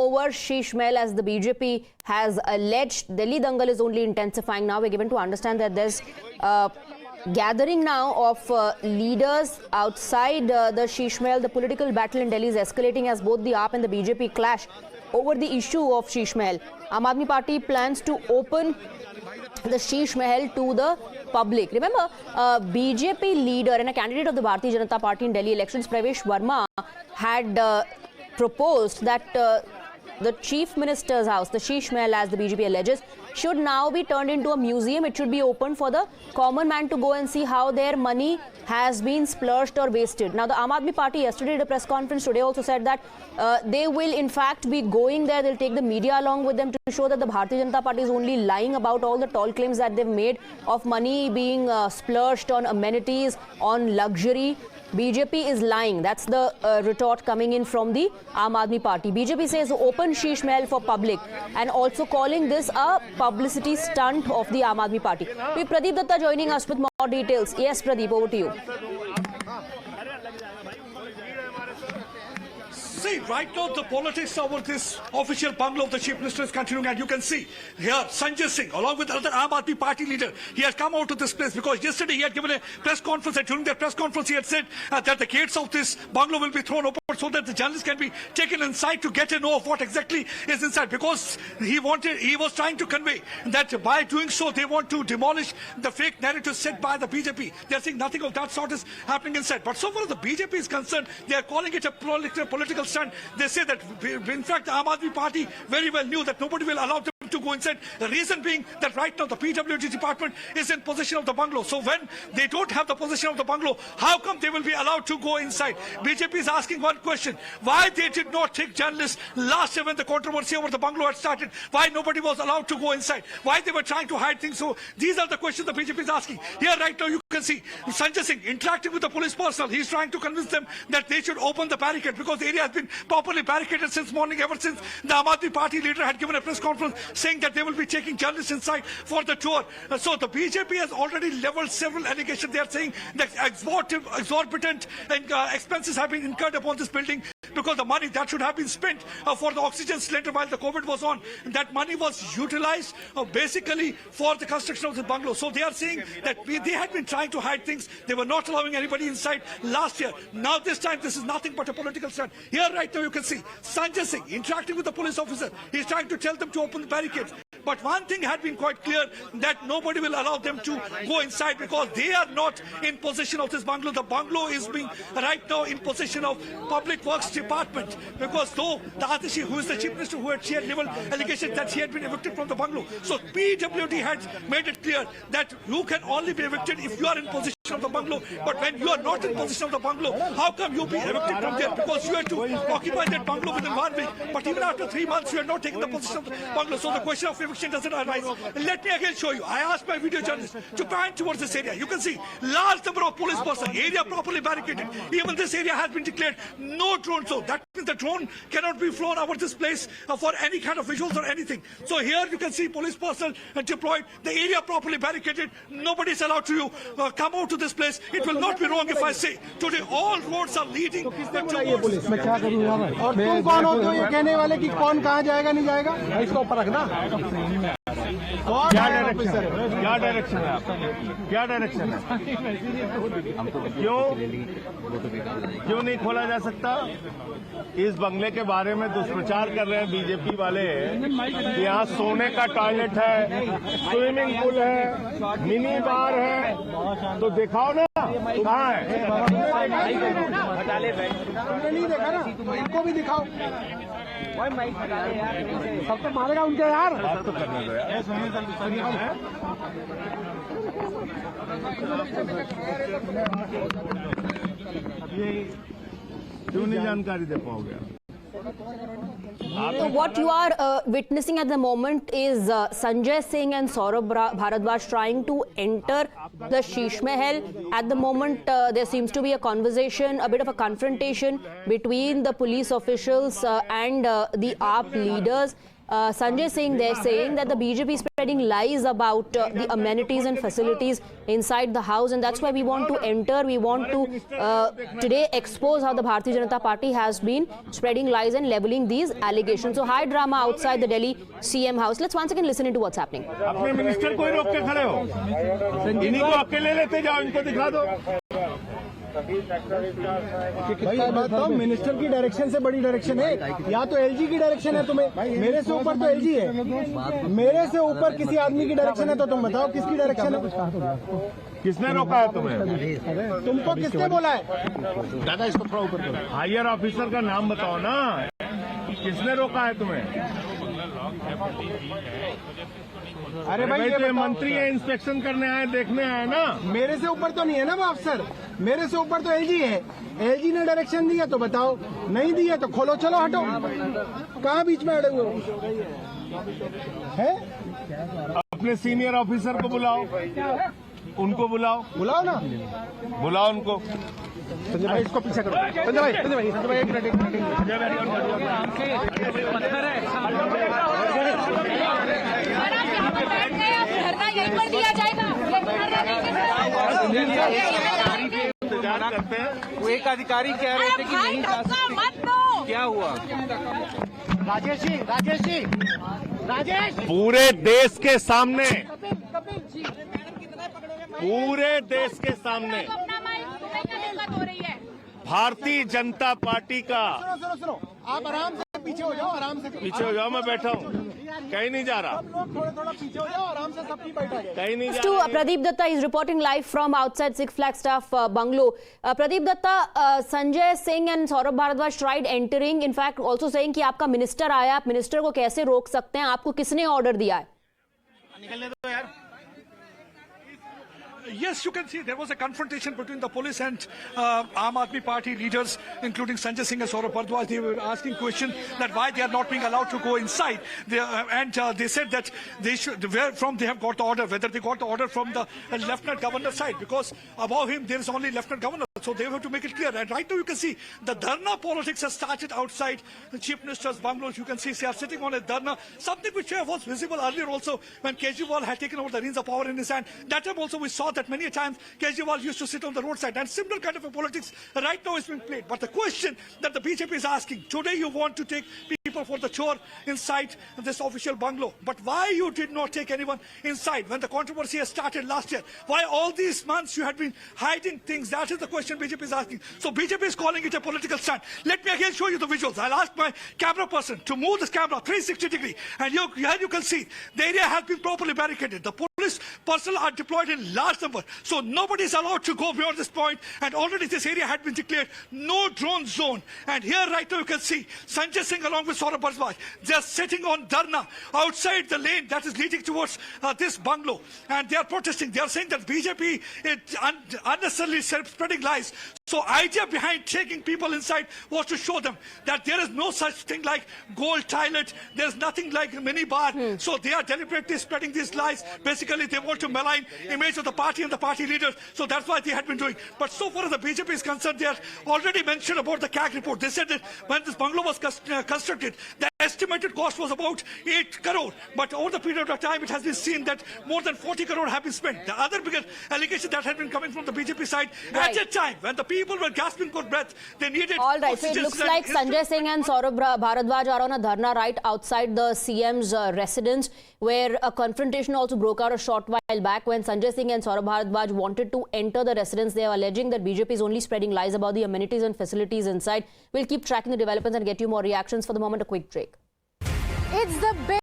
over Sheesh Mahal, as the BJP has alleged. Delhi Dangal is only intensifying now. We're given to understand that there's gathering now of leaders outside the Sheesh Mahal. The political battle in Delhi is escalating as both the AAP and the BJP clash over the issue of Sheesh Mahal. Aam Aadmi Party plans to open the Sheesh Mahal to the public. Remember, BJP leader and a candidate of the Bharatiya Janata Party in Delhi elections, Pravesh Verma, had proposed that the Chief Minister's house, the Sheesh Mahal, as the BJP alleges, should now be turned into a museum. It should be open for the common man to go and see how their money has been splurged or wasted. Now, the Aam Aadmi Party yesterday at a press conference today also said that they will in fact be going there. They'll take the media along with them to show that the Bharatiya Janata Party is only lying about all the tall claims that they've made of money being splurged on amenities, on luxury. BJP is lying. That's the retort coming in from the Aam Aadmi Party. BJP says open Sheesh Mahal for public and also calling this a publicity stunt of the Aam Aadmi Party. We have Pradeep Datta joining us with more details. Yes, Pradeep, over to you. See, right now the politics over this official bungalow of the Chief Minister is continuing, and you can see here Sanjay Singh, along with another Aam Aadmi Party leader, he has come out to this place because yesterday he had given a press conference, and during that press conference he had said that the gates of this bungalow will be thrown open so that the journalists can be taken inside to get a know of what exactly is inside, because he was trying to convey that by doing so they want to demolish the fake narrative set by the BJP. They are saying nothing of that sort is happening inside. But so far as the BJP is concerned, they are calling it a political stunt. They say that, in fact, the Aam Aadmi Party very well knew that nobody will allow them to go inside. The reason being that right now the PWD department is in possession of the bungalow. So when they don't have the possession of the bungalow, how come they will be allowed to go inside? BJP is asking one question: why they did not take journalists last year when the controversy over the bungalow had started? Why nobody was allowed to go inside? Why they were trying to hide things? So these are the questions the BJP is asking. Here right now you can see Sanjay Singh interacting with the police personnel. He's trying to convince them that they should open the barricade because the area has been properly barricaded since morning, ever since the Aam Aadmi Party leader had given a press conference saying that they will be taking journalists inside for the tour. So the BJP has already leveled several allegations. They are saying that exorbitant expenses have been incurred upon this building because the money that should have been spent for the oxygen cylinder while the COVID was on, that money was utilized basically for the construction of the bungalow. So they are saying that they had been trying to hide things. They were not allowing anybody inside last year. Now this time this is nothing but a political stunt. Here right now you can see Sanjay Singh interacting with the police officer. He's trying to tell them to open the barricades. But one thing had been quite clear, that nobody will allow them to go inside because they are not in possession of this bungalow. The bungalow is being right now in possession of Public Works Department, because though the Atishi, who is the Chief Minister, she had leveled allegations that she had been evicted from the bungalow. So PWD had made it clear that you can only be evicted if you are in possession of the bungalow. But when you are not in possession of the bungalow, how come you be evicted from there? Because you had to occupy that bungalow within 1 week. But even after 3 months, you are not taking the possession of the bungalow. So the question of eviction doesn't arise. Let me again show you. I asked my video journalist to point towards this area. You can see large number of police personnel, area properly barricaded. Even this area has been declared no drone zone. That means the drone cannot be flown over this place for any kind of visuals or anything. So here you can see police personnel deployed, the area properly barricaded. Nobody is allowed to come out to this place. It will not be wrong if I say today all roads are leading towards. और तुम कौन होते हो ये कहने वाले कि कौन कहाँ जाएगा नहीं जाएगा? इसको ऊपर रखना। क्या डायरेक्शन है आपका? क्या डायरेक्शन है? क्यों नहीं खोला जा सकता? इस बंगले के बारे में दुष्प्रचार कर रहे हैं बीजेपी वाले। यहाँ सोने का टॉयलेट है, स्विमिंग पूल है, मिनी बार है, तो दिखाओ ना कहाँ है? नहीं देखा ना, इनको भी दिखाओ। सब तो मारेगा उनके यार। बात तो करने दो यार। ये क्यों नहीं जानकारी दे पाओगे? So what you are witnessing at the moment is Sanjay Singh and Saurabh Bharadwaj trying to enter the Sheesh Mahal. At the moment, there seems to be a conversation, a bit of a confrontation between the police officials and the AAP leaders. Sanjay Singh, they're saying that the BJP is spreading lies about the amenities and facilities inside the house, and that's why we want to enter. We want to today expose how the Bharatiya Janata Party has been spreading lies and leveling these allegations. So high drama outside the Delhi CM house. Let's once again listen into what's happening. अपने minister को ही रोक के खड़े हो, इन्हीं को अकेले लेते जाओ, इनको दिखा दो। भाई बताओ, मिनिस्टर की डायरेक्शन से बड़ी डायरेक्शन है या तो एलजी की डायरेक्शन है तुम्हें? मेरे से ऊपर तो एलजी है, मेरे से ऊपर किसी आदमी की डायरेक्शन है तो तुम बताओ किसकी डायरेक्शन है? किसने रोका है तुम्हें? तुमको किसने बोला है? दादा इसको थोड़ा ऊपर करो। हायर ऑफिसर का नाम बताओ ना, किसने रोका है तुम्हें? अरे भाई तो ये मंत्री है, इंस्पेक्शन करने आए, देखने आए ना। मेरे से ऊपर तो नहीं है ना वो अफसर, मेरे से ऊपर तो एलजी है। एलजी ने डायरेक्शन दिया तो बताओ, नहीं दिया तो खोलो, चलो हटो। कहाँ बीच में अड़े हुए हैं? अपने सीनियर ऑफिसर को बुलाओ, उनको बुलाओ, बुलाओ ना, बुलाओ उनको। संजय भाई इसको पीछे करो। संजय भाई एक मिनट यहीं पर दिया जाएगा। इंतजार करते हैं। वो एक अधिकारी कह रहे थे कि नहीं जा सकते, मत दो। क्या हुआ? राजेश जी पूरे देश के सामने, पूरे देश के सामने हो रही है। भारतीय जनता पार्टी का, सुनो, आप आराम से पीछे हो जाओ, आराम से पीछे हो जाओ, मैं बैठा हूँ, कहीं नहीं जा रहा, थोड़ा पीछे हो जाओ, आराम से सबकी बैठा जाए। कहीं नहीं जा To रहा। Pradeep Datta is reporting live from outside Six Flagstaff bungalow. Pradeep Datta, Sanjay Singh and Saurabh Bharadwaj tried entering, in fact also saying कि आपका मिनिस्टर आया, आप मिनिस्टर को कैसे रोक सकते हैं? आपको किसने ऑर्डर दिया है? Yes, you can see there was a confrontation between the police and Aam Aadmi Party leaders, including Sanjay Singh and Saurabh Bharadwaj. They were asking questions that why they are not being allowed to go inside. They said that they should, where from they have got the order, whether they got the order from the Lieutenant Governor side, because above him there is only Lieutenant Governor. So they have to make it clear. And right now you can see the dharna politics has started outside the Chief Minister's bungalows. You can see they are sitting on a dharna, something which was visible earlier also when Kejriwal had taken over the reins of power in his hand. That time also we saw that many times Kejriwal used to sit on the roadside, and similar kind of a politics right now is being played. But the question that the BJP is asking, today you want to take people for the chore inside this official bungalow, but why you did not take anyone inside when the controversy has started last year? Why all these months you had been hiding things? That is the question BJP is asking. So BJP is calling it a political stunt. Let me again show you the visuals. I'll ask my camera person to move this camera 360 degree, and here you can see the area has been properly barricaded. The police personnel are deployed in large number, so nobody is allowed to go beyond this point, and already this area had been declared no drone zone. And here right now you can see Sanjay Singh along with Saurabh Bharadwaj just sitting on dharna outside the lane that is leading towards this bungalow, and they are protesting. They are saying that BJP is unnecessarily spreading lies. So idea behind taking people inside was to show them that there is no such thing like gold toilet, there's nothing like mini bar. So they are deliberately spreading these lies. Basically they want to malign image of the party and the party leaders. So that's why they had been doing. But so far as the BJP is concerned, they are already mentioned about the CAG report. They said that when this bungalow was constructed, the estimated cost was about 8 crore. But over the period of time, it has been seen that more than 40 crore have been spent. The other bigger allegation that had been coming from the BJP side, Right. at a time when the people were gasping for breath, they needed... All right, so it oxygen looks and like Sanjay Singh and Saurabh Bharadwaj are on a dharna right outside the CM's residence, where a confrontation also broke out a short while back when Sanjay Singh and Saurabh Bharadwaj wanted to enter the residence. They are alleging that BJP is only spreading lies about the amenities and facilities inside. We'll keep tracking the developments and get you more reactions. For the moment, a quick break. It's the big